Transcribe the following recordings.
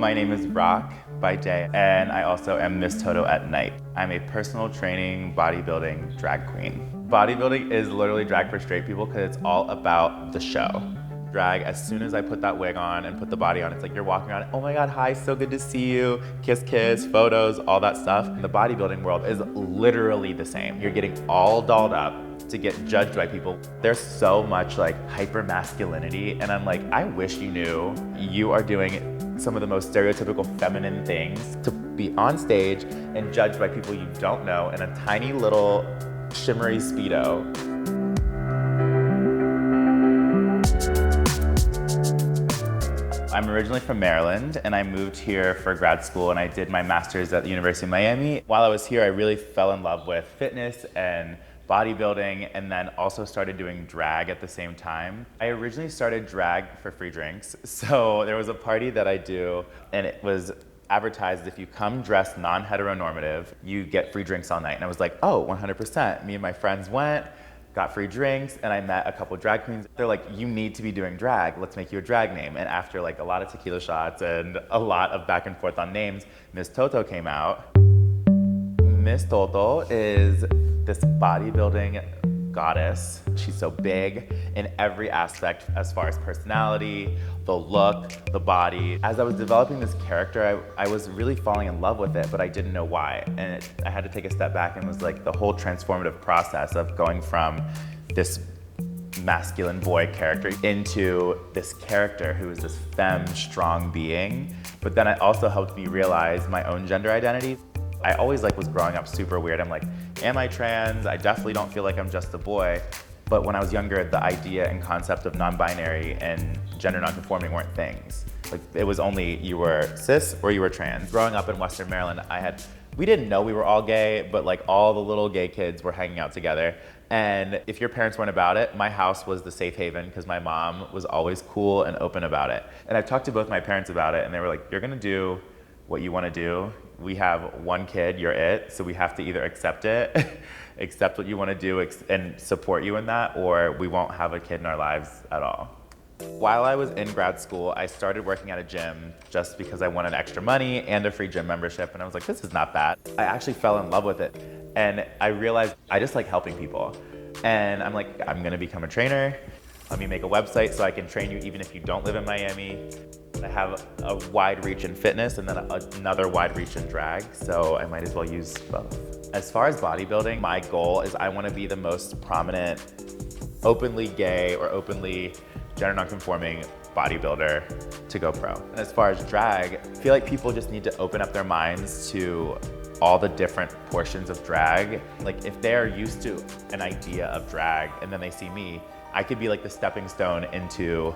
My name is Rock by day, and I also am Miss Toto at night. I'm a personal training, bodybuilding drag queen. Bodybuilding is literally drag for straight people because it's all about the show. Drag, as soon as I put that wig on and put the body on, it's like you're walking around, oh my God, hi, so good to see you, kiss, kiss, photos, all that stuff. The bodybuilding world is literally the same. You're getting all dolled up to get judged by people. There's so much like hyper masculinity, and I'm like, I wish you knew you are doing some of the most stereotypical feminine things to be on stage and judged by people you don't know in a tiny little shimmery Speedo. I'm originally from Maryland, and I moved here for grad school, and I did my master's at the University of Miami. While I was here, I really fell in love with fitness and bodybuilding, and then also started doing drag at the same time. I originally started drag for free drinks. So there was a party that I do, and it was advertised, if you come dressed non-heteronormative, you get free drinks all night. And I was like, oh, 100%. Me and my friends went, got free drinks, and I met a couple drag queens. They're like, you need to be doing drag. Let's make you a drag name. And after like a lot of tequila shots and a lot of back and forth on names, Miss Toto came out. Miss Toto is this bodybuilding goddess. She's so big in every aspect as far as personality, the look, the body. As I was developing this character, I was really falling in love with it, but I didn't know why. And I had to take a step back, and it was like the whole transformative process of going from this masculine boy character into this character who is this femme, strong being. But then it also helped me realize my own gender identity. I always was growing up super weird. I'm like, am I trans? I definitely don't feel like I'm just a boy. But when I was younger, the idea and concept of non-binary and gender non-conforming weren't things. Like, it was only you were cis or you were trans. Growing up in Western Maryland, we didn't know we were all gay, but like all the little gay kids were hanging out together. And if your parents weren't about it, my house was the safe haven because my mom was always cool and open about it. And I've talked to both my parents about it, and they were like, you're gonna do what you wanna do. We have one kid, you're it, so we have to either accept it, accept what you want to do and support you in that, or we won't have a kid in our lives at all. While I was in grad school, I started working at a gym just because I wanted extra money and a free gym membership, and I was like, this is not bad. I actually fell in love with it, and I realized I just like helping people. And I'm like, I'm gonna become a trainer. Let me make a website so I can train you even if you don't live in Miami. I have a wide reach in fitness and then another wide reach in drag, so I might as well use both. As far as bodybuilding, my goal is I want to be the most prominent, openly gay or openly gender nonconforming bodybuilder to go pro. And as far as drag, I feel like people just need to open up their minds to all the different portions of drag. Like, if they're used to an idea of drag and then they see me, I could be like the stepping stone into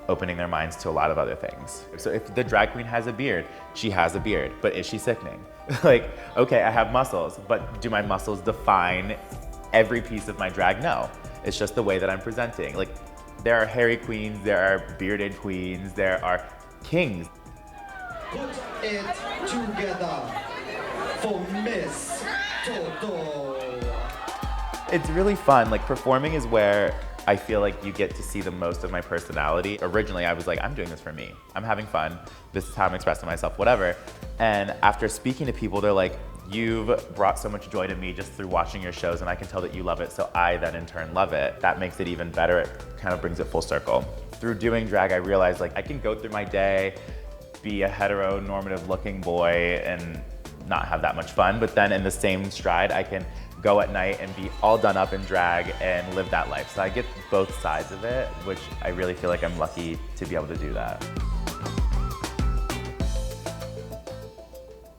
opening their minds to a lot of other things. So if the drag queen has a beard, she has a beard, but is she sickening? Like, okay, I have muscles, but do my muscles define every piece of my drag? No, it's just the way that I'm presenting. Like, there are hairy queens, there are bearded queens, there are kings. Put it together for Miss Toto. It's really fun. Like, performing is where I feel like you get to see the most of my personality. Originally, I was like, I'm doing this for me. I'm having fun. This is how I'm expressing myself, whatever. And after speaking to people, they're like, you've brought so much joy to me just through watching your shows, and I can tell that you love it, so I then in turn love it. That makes it even better. It kind of brings it full circle. Through doing drag, I realized like I can go through my day, be a heteronormative looking boy and not have that much fun, but then in the same stride, I can go at night and be all done up in drag and live that life. So I get both sides of it, which I really feel like I'm lucky to be able to do that.